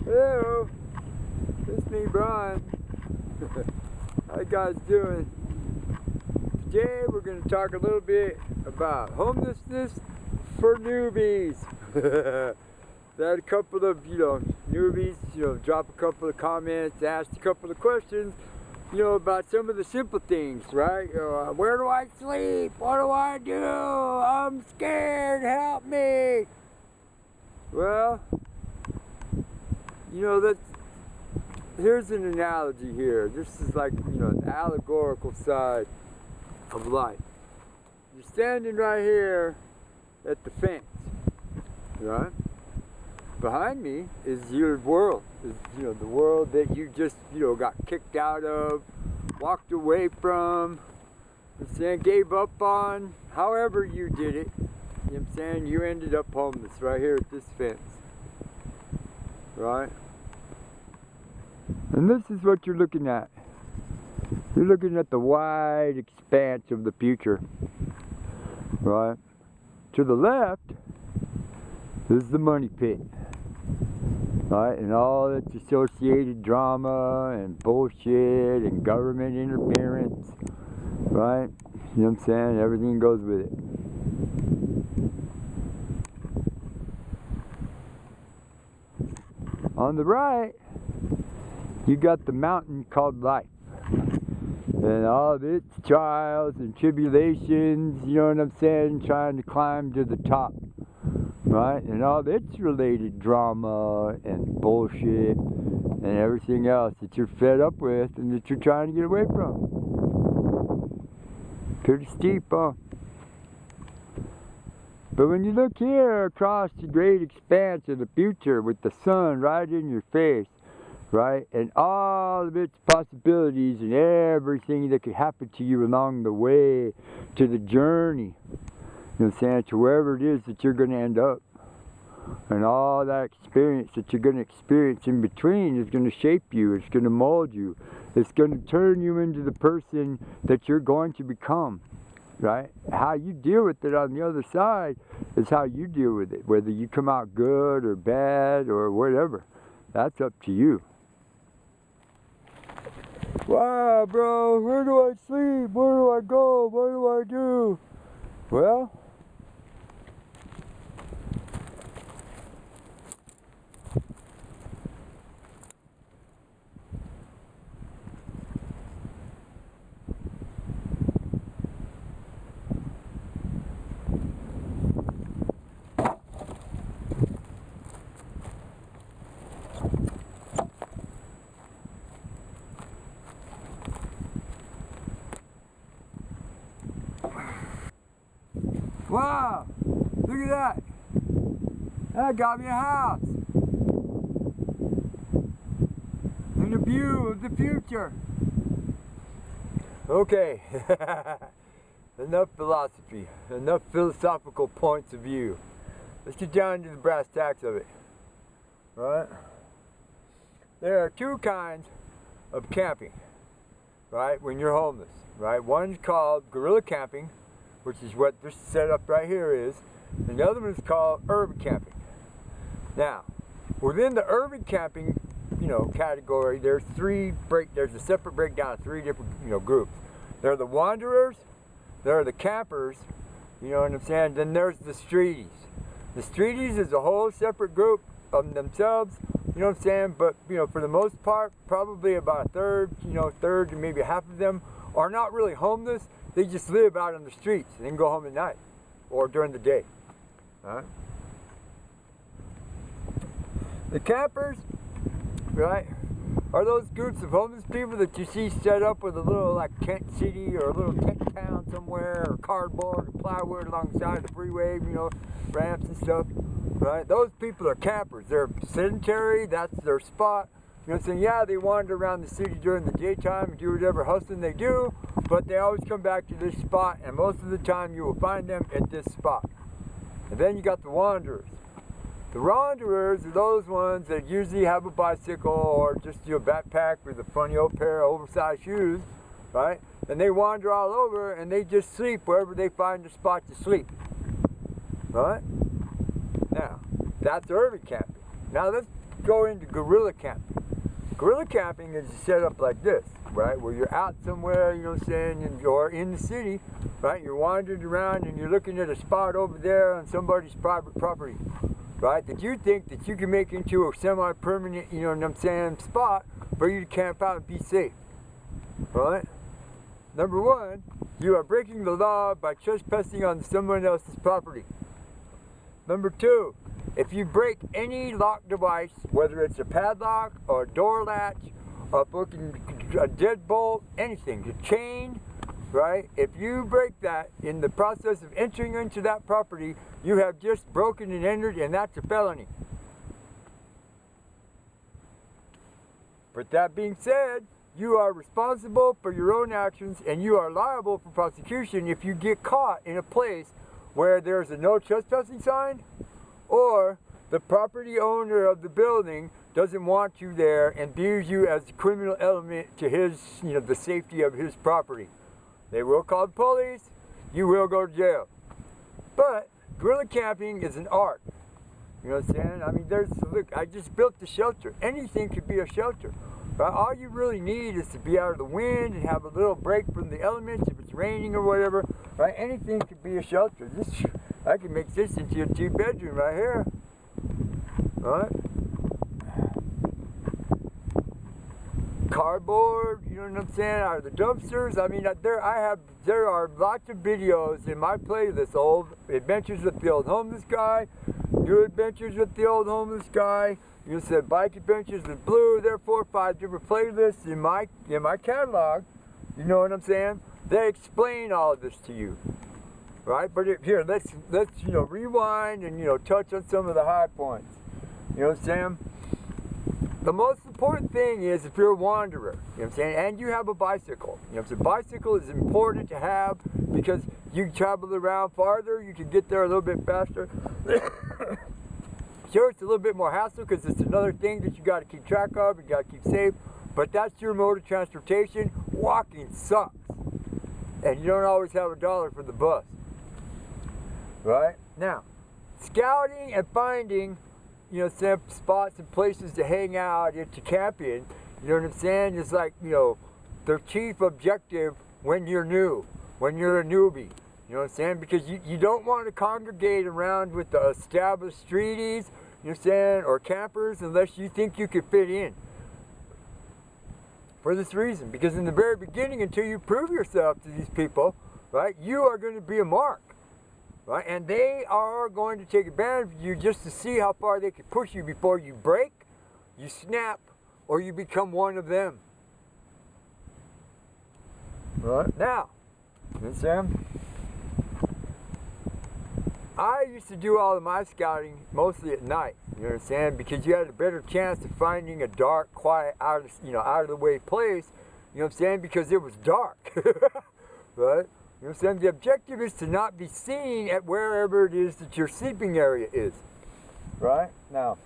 Hello, it's me, Brian. How you guys doing? Today we're going to talk a little bit about homelessness for newbies. Had a couple of, newbies, drop a couple of comments, ask a couple of questions, about some of the simple things, right? Where do I sleep? What do I do? I'm scared, help me. Well, here's an analogy here. This is like, the allegorical side of life. You're standing right here at the fence, right? Behind me is your world, the world that you just, got kicked out of, walked away from, gave up on, however you did it. You ended up homeless right here at this fence, right? And this is what you're looking at. You're looking at the wide expanse of the future, right? To the left is the money pit, right? And all its associated drama and bullshit and government interference, right? You know what I'm saying? Everything goes with it. On the right, you got the mountain called life. And all of its trials and tribulations, trying to climb to the top, right? And all its related drama and bullshit and everything else that you're fed up with and that you're trying to get away from. Pretty steep, huh? But when you look here across the great expanse of the future with the sun right in your face, right, and all of its possibilities and everything that could happen to you along the way to the journey, to wherever it is that you're going to end up, and all that experience that you're going to experience in between is going to shape you, it's going to mold you, it's going to turn you into the person that you're going to become, right? How you deal with it on the other side is how you deal with it, whether you come out good or bad or whatever. That's up to you. Wow, bro, where do I sleep? Where do I go? What do I do? Well, wow, look at that. That got me a house. And a view of the future. Okay, enough philosophy, enough philosophical points of view. Let's get down to the brass tacks of it, right? There are two kinds of camping, right, when you're homeless, right? One's called guerrilla camping, which is what this setup right here is, and the other one is called urban camping. Now, within the urban camping, category, there's a separate breakdown of three different, groups. There are the wanderers, there are the campers, then there's the streeties. The streeties is a whole separate group of themselves, but, for the most part, probably about a third to maybe half of them are not really homeless. They just live out on the streets and then go home at night or during the day. Right? The campers, right, are those groups of homeless people that you see set up with a little like tent city or a little tent town somewhere, or cardboard or plywood alongside the freeway, ramps and stuff. Right? Those people are campers. They're sedentary, that's their spot. Yeah, they wander around the city during the daytime and do whatever hustling they do, but they always come back to this spot, and most of the time you will find them at this spot. And then you got the wanderers. The wanderers are those ones that usually have a bicycle or just a backpack with a funny old pair of oversized shoes, right? And they wander all over and they just sleep wherever they find a spot to sleep, right? Now, that's urban camping. Now let's go into guerrilla camping. Guerrilla camping is set up like this, right? Where you're out somewhere, you know what I'm saying, or in the city, right? You're wandering around and you're looking at a spot over there on somebody's private property, right? That you think that you can make into a semi-permanent, you know what I'm saying, spot for you to camp out and be safe, right? Number one, you are breaking the law by trespassing on someone else's property. Number two, if you break any lock device, whether it's a padlock or a door latch, or a deadbolt, anything, a chain, right? If you break that in the process of entering into that property, you have just broken and entered, and that's a felony. But that being said, you are responsible for your own actions, and you are liable for prosecution if you get caught in a place where there's a no trespassing sign, or the property owner of the building doesn't want you there and views you as a criminal element to his, you know, the safety of his property. They will call the police, you will go to jail. But guerrilla camping is an art. You know what I'm saying? I mean, look, I just built the shelter. Anything could be a shelter. Right? All you really need is to be out of the wind and have a little break from the elements if it's raining or whatever. Right? Anything could be a shelter. I can make this into a 2-bedroom right here. Right? Cardboard, you know what I'm saying, out of the dumpsters. I mean, there are lots of videos in my playlist, old adventures with the old homeless guy, new adventures with the old homeless guy. You said bike adventures with Blue. There are 4 or 5 different playlists in my catalog. You know what I'm saying? They explain all of this to you, right? But here, let's you know, rewind and, you know, touch on some of the high points. You know what I'm saying? The most important thing is if you're a wanderer, you know what I'm saying, and you have a bicycle. You know what I'm saying? Bicycle is important to have because you travel around farther, you can get there a little bit faster. Sure, it's a little bit more hassle because it's another thing that you got to keep track of, you got to keep safe, but that's your mode of transportation. Walking sucks, and you don't always have $1 for the bus, right? Now, scouting and finding, you know, some spots and places to hang out and to camp in, you know what I'm saying, is like, you know, their chief objective when you're new, when you're a newbie. You know what I'm saying? Because you don't want to congregate around with the established streeties, you know what I'm saying, or campers unless you think you can fit in. For this reason, because in the very beginning, until you prove yourself to these people, right, you are going to be a mark, right? And they are going to take advantage of you just to see how far they can push you before you break, you snap, or you become one of them. Right? Now, you know what I'm saying? I used to do all of my scouting mostly at night, you know what I'm saying, because you had a better chance of finding a dark, quiet, out of the way place, you know what I'm saying, because it was dark, right? You know what I'm saying? The objective is to not be seen at wherever it is that your sleeping area is, right? Now,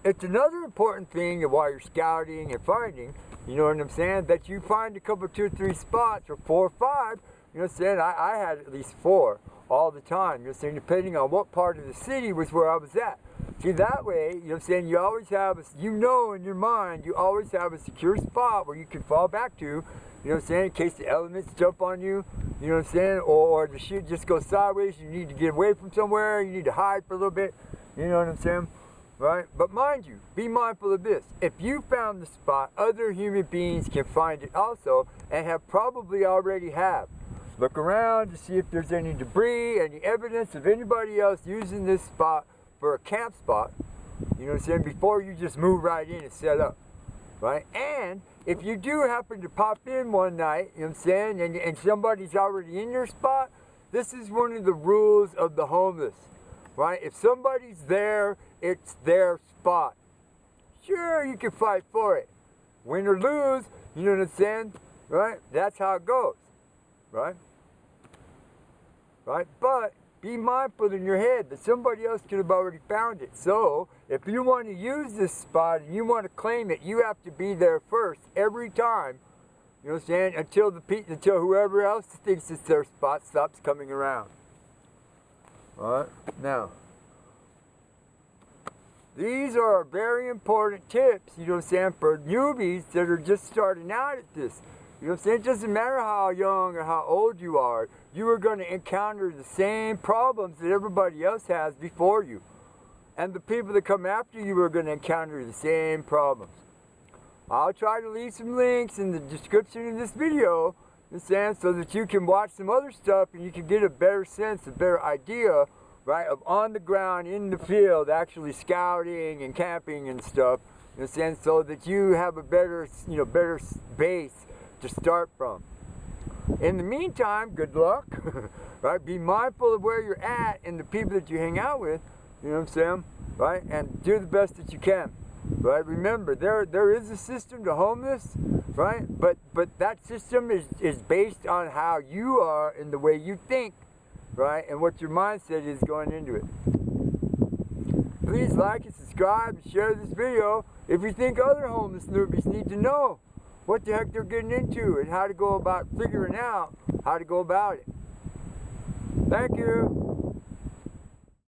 it's another important thing while you're scouting and finding, you know what I'm saying, that you find a couple, 2 or 3 spots, or 4 or 5, you know what I'm saying, I had at least 4. All the time, you know what I'm saying, depending on what part of the city was where I was at. See, that way, you know what I'm saying, you always have, you know in your mind, you always have a secure spot where you can fall back to, you know what I'm saying, in case the elements jump on you, you know what I'm saying, or the shit just goes sideways, you need to get away from somewhere, you need to hide for a little bit, you know what I'm saying, right? But mind you, be mindful of this. If you found the spot, other human beings can find it also, and have probably already have. Look around to see if there's any debris, any evidence of anybody else using this spot for a camp spot, you know what I'm saying, before you just move right in and set up, right? And if you do happen to pop in one night, you know what I'm saying, and somebody's already in your spot, this is one of the rules of the homeless, right? If somebody's there, it's their spot. Sure, you can fight for it. Win or lose, you know what I'm saying, right? That's how it goes. Right? Right? But be mindful in your head that somebody else could have already found it. So, if you want to use this spot and you want to claim it, you have to be there first every time. You know what I'm saying? Until whoever else thinks it's their spot stops coming around. Alright? Now, These are very important tips, you know what I'm saying, for newbies that are just starting out at this. You know what I'm saying? It doesn't matter how young or how old you are going to encounter the same problems that everybody else has before you. And the people that come after you are going to encounter the same problems. I'll try to leave some links in the description of this video, so that you can watch some other stuff and you can get a better sense, a better idea, right, of on the ground, in the field, actually scouting and camping and stuff, you know, so that you have a better, better base to start from. In the meantime, good luck, right? Be mindful of where you're at and the people that you hang out with, you know what I'm saying, right? And do the best that you can, right? Remember, there is a system to homeless, right? But that system is based on how you are and the way you think, right? And what your mindset is going into it. Please like and subscribe and share this video if you think other homeless newbies need to know what the heck they're getting into and how to go about figuring out how to go about it. Thank you.